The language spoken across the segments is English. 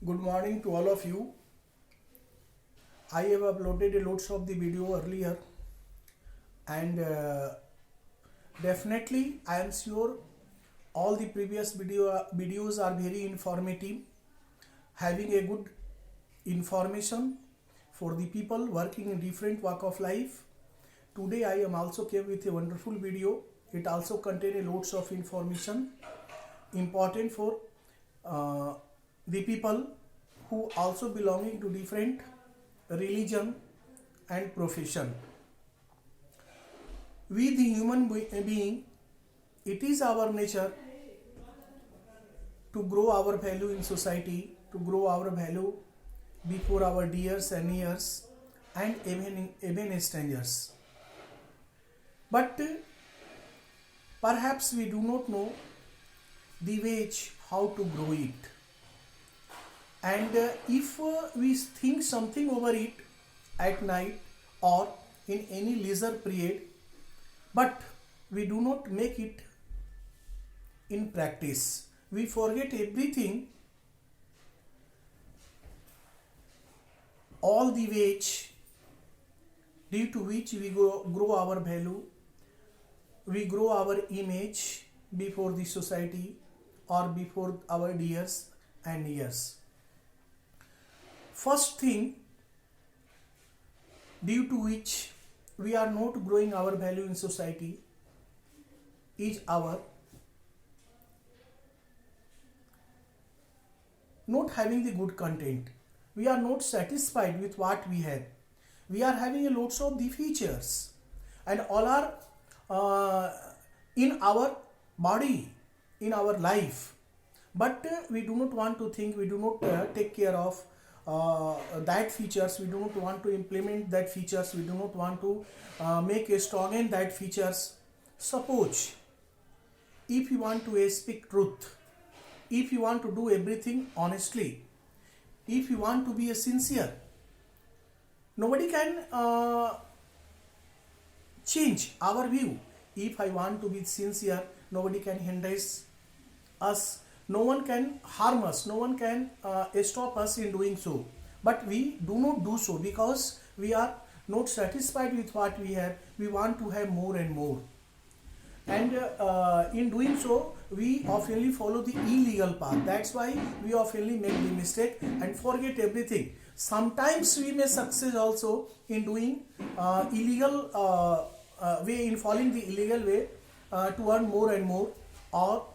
Good morning to all of you. I have uploaded a loads of the video earlier, and definitely I am sure all the previous videos are very informative, having a good information for the people working in different walk of life. Today I am also came with a wonderful video. It also contain a loads of information important for uh, the people who also belonging to different religion and profession. We the human being, it is our nature to grow our value in society, to grow our value before our dears and nears and even strangers. But perhaps we do not know the ways how to grow it. And if we think something over it at night or in any leisure period, but we do not make it in practice, we forget everything, all the ways due to which we grow our value, we grow our image before the society or before our dears and nears. First thing due to which we are not growing our value in society is our not having the good content. We are not satisfied with what we have. We are having a lots of the features, and all are in our body, in our life. But we do not want to think, we do not take care of that features, we do not want to implement that features, we do not want to make a strong in that features. Suppose if you want to speak truth, if you want to do everything honestly, if you want to be a sincere, nobody can change our view. If I want to be sincere, nobody can hinder us, no one can harm us, no one can stop us in doing so. But we do not do so because we are not satisfied with what we have. We want to have more and more, and in doing so we oftenly follow the illegal path. That's why we oftenly make the mistake and forget everything. Sometimes we may succeed also in doing illegal way, in following the illegal way to earn more and more, or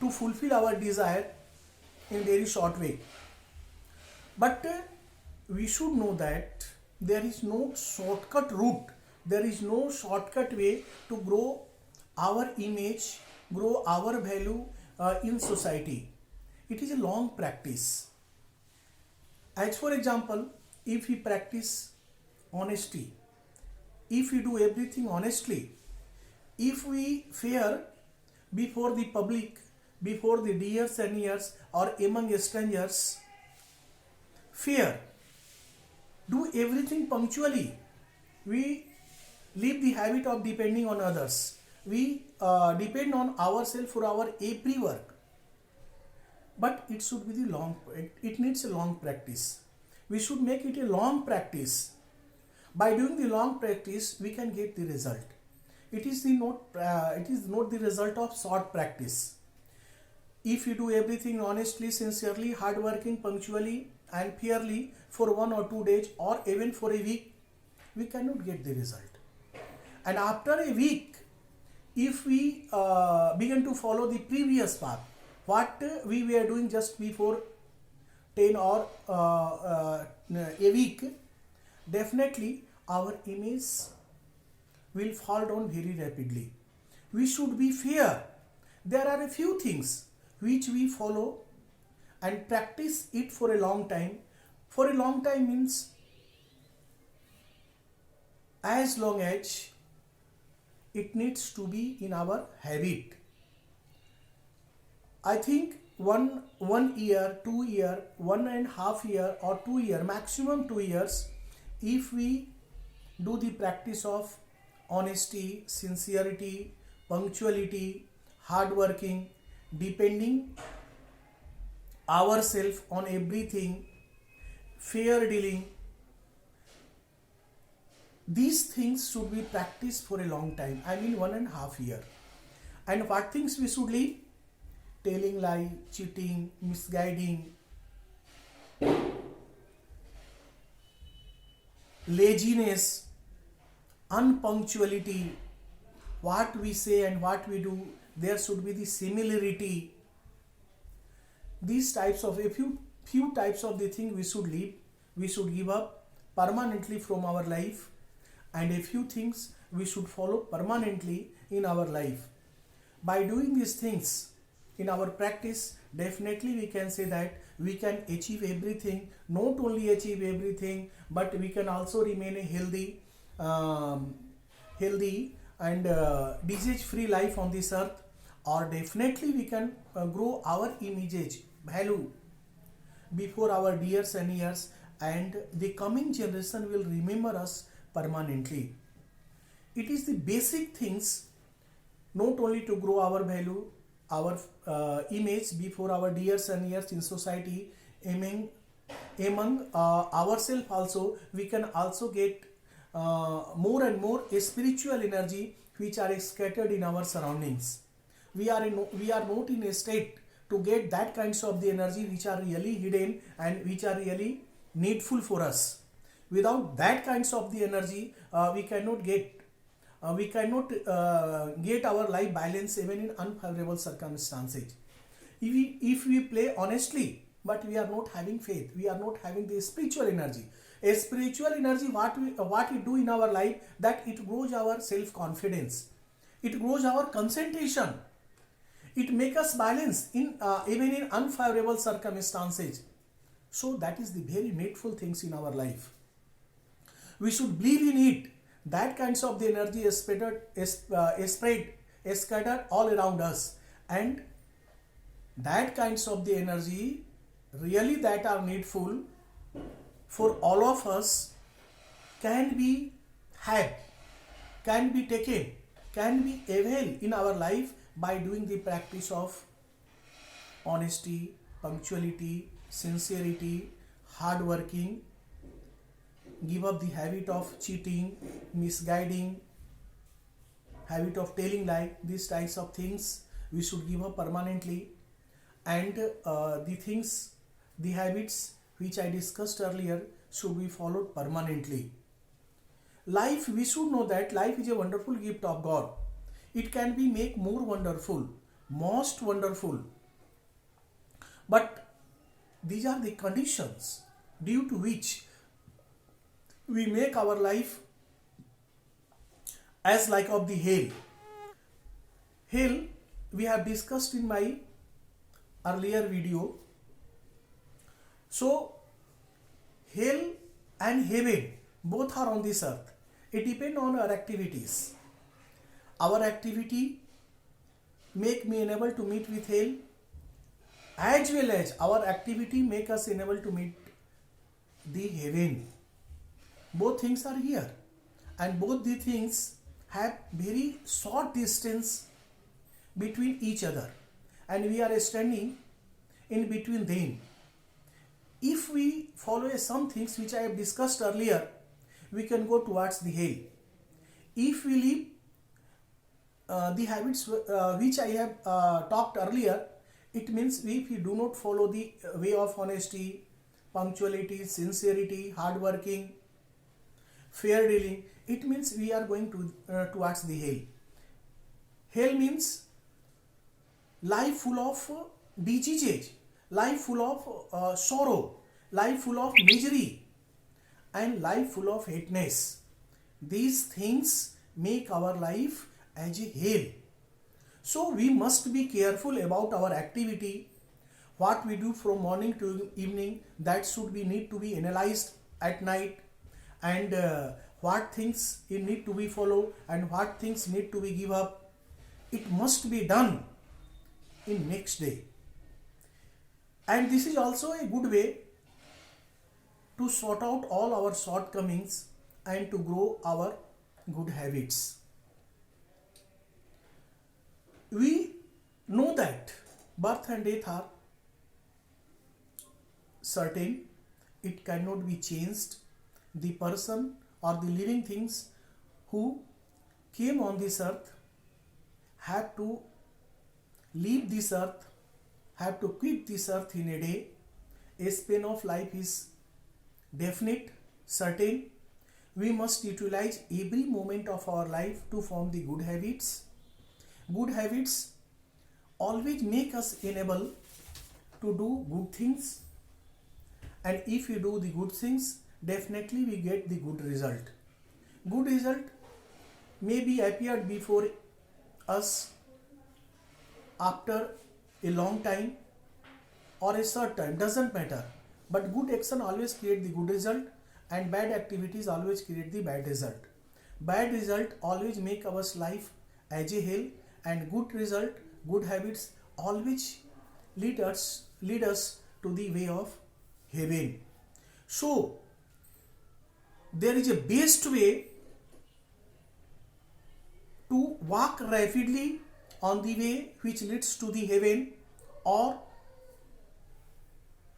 to fulfill our desire in very short way. But we should know that there is no shortcut route, there is no shortcut way to grow our image, grow our value in society. It is a long practice. As for example, if we practice honesty, if we do everything honestly, if we fear before the public, before the dears and nears or among strangers, fear, do everything punctually, we leave the habit of depending on others, we depend on ourselves for our every work. But it should be the long, it needs a long practice. We should make it a long practice. By doing the long practice, we can get the result. It is not the result of short practice. If you do everything honestly, sincerely, hardworking, punctually and fairly for 1 or 2 days or even for a week, we cannot get the result. And after a week, if we begin to follow the previous path, what we were doing just before 10 or a week, definitely our image will fall down very rapidly. We should be fair. There are a few things which we follow and practice it for a long time. For a long time means as long as it needs to be in our habit. I think one year, 2 year, 1.5 year or 2 year, maximum 2 years, if we do the practice of honesty, sincerity, punctuality, hard working, depending ourselves on everything, fair dealing. These things should be practiced for a long time. I mean 1.5 year. And what things we should leave? Telling lie, cheating, misguiding, laziness, unpunctuality. What we say and what we do, there should be the similarity. These types of a few types of the thing we should leave, we should give up permanently from our life, and a few things we should follow permanently in our life. By doing these things in our practice, definitely we can say that we can achieve everything. Not only achieve everything, but we can also remain a healthy and disease-free life on this earth. Or definitely we can grow our image value before our dears and years, and the coming generation will remember us permanently. It is the basic things, not only to grow our value, our image before our dears and years in society, among ourselves also, we can also get more and more spiritual energy which are scattered in our surroundings. We are not in a state to get that kinds of the energy which are really hidden and which are really needful for us. Without that kinds of the energy, we cannot get our life balance even in unfavorable circumstances. If we play honestly, but we are not having faith, we are not having the spiritual energy. A spiritual energy, what we do in our life, that it grows our self-confidence, it grows our concentration, it makes us balance in even in unfavorable circumstances. So that is the very needful things in our life. We should believe in it. That kinds of the energy is scattered all around us, and that kinds of the energy really that are needful for all of us can be had, can be taken, can be availed in our life by doing the practice of honesty, punctuality, sincerity, hard working. Give up the habit of cheating, misguiding, habit of telling lie. These types of things we should give up permanently, and the habits which I discussed earlier should be followed permanently. Life, we should know that life is a wonderful gift of God. It can be made more wonderful, most wonderful, but these are the conditions due to which we make our life as like of the hell. Hell, we have discussed in my earlier video. So hell and heaven both are on this earth. It depends on our activities. Our activity make me unable to meet with hell, as well as our activity make us unable to meet the heaven. Both things are here, and both the things have very short distance between each other, and we are standing in between them. If we follow some things which I have discussed earlier, we can go towards the hell. If we leave the habits which I have talked earlier, it means if we do not follow the way of honesty, punctuality, sincerity, hard working, fair dealing, it means we are going to towards the hell. Hell means life full of diseases, life full of sorrow, life full of misery, and life full of hateness. These things make our life as a hell. So we must be careful about our activity. What we do from morning to evening, that should be need to be analyzed at night, and what things need to be followed and what things need to be give up, it must be done in next day. And this is also a good way to sort out all our shortcomings and to grow our good habits. We know that birth and death are certain, it cannot be changed. The person or the living things who came on this earth have to leave this earth, have to quit this earth in a day. A span of life is definite, certain. We must utilize every moment of our life to form the good habits. Good habits always make us enable to do good things, and if we do the good things, definitely we get the good result. Good result may be appeared before us after a long time or a short time, doesn't matter, but good action always create the good result, and bad activities always create the bad result. Bad result always make our life as a hell, and good result, good habits always lead us to the way of heaven. So there is a best way to walk rapidly on the way which leads to the heaven, or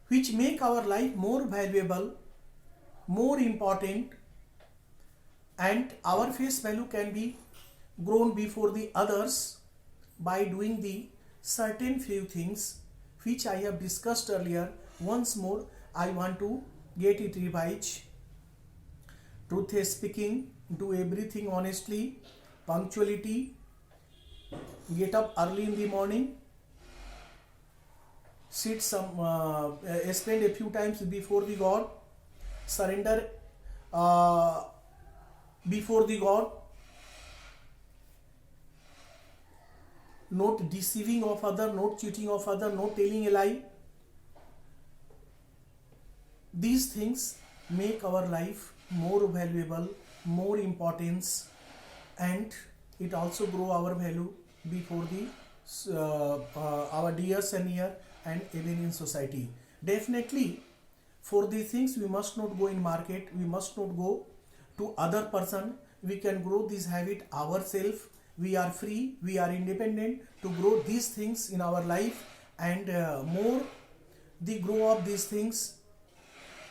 which make our life more valuable, more important, and our face value can be grown before the others by doing the certain few things which I have discussed earlier. Once more I want to get it revised. Truth is speaking, do everything honestly, punctuality, get up early in the morning, spend a few times before the God, surrender before the God, not deceiving of other, not cheating of other, not telling a lie. These things make our life more valuable, more importance, and it also grow our value before the our dear senior and even in society. Definitely, for these things we must not go in market, we must not go to other person. We can grow this habit ourselves. We are free, we are independent to grow these things in our life, and more the grow of these things,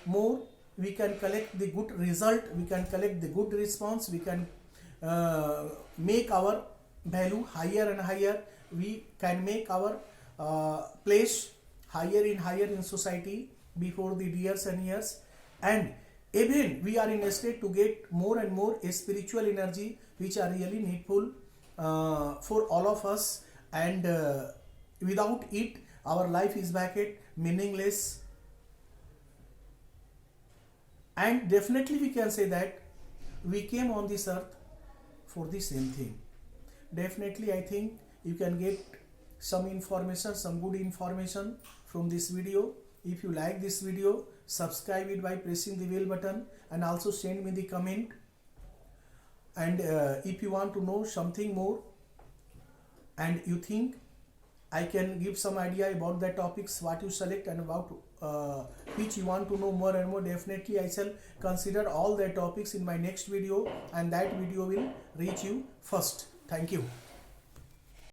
more we can collect the good result, we can collect the good response, we can make our value higher and higher, we can make our place higher and higher in society before the years and years, and even we are in a state to get more and more spiritual energy which are really needful for all of us, and without it our life is vacant, meaningless. And definitely we can say that we came on this earth for the same thing. Definitely I think you can get some information, some good information from this video. If you like this video, subscribe it by pressing the bell button, and also send me the comment. And if you want to know something more and you think I can give some idea about the topics what you select and about which you want to know more and more, definitely I shall consider all the topics in my next video, and that video will reach you first. Thank you.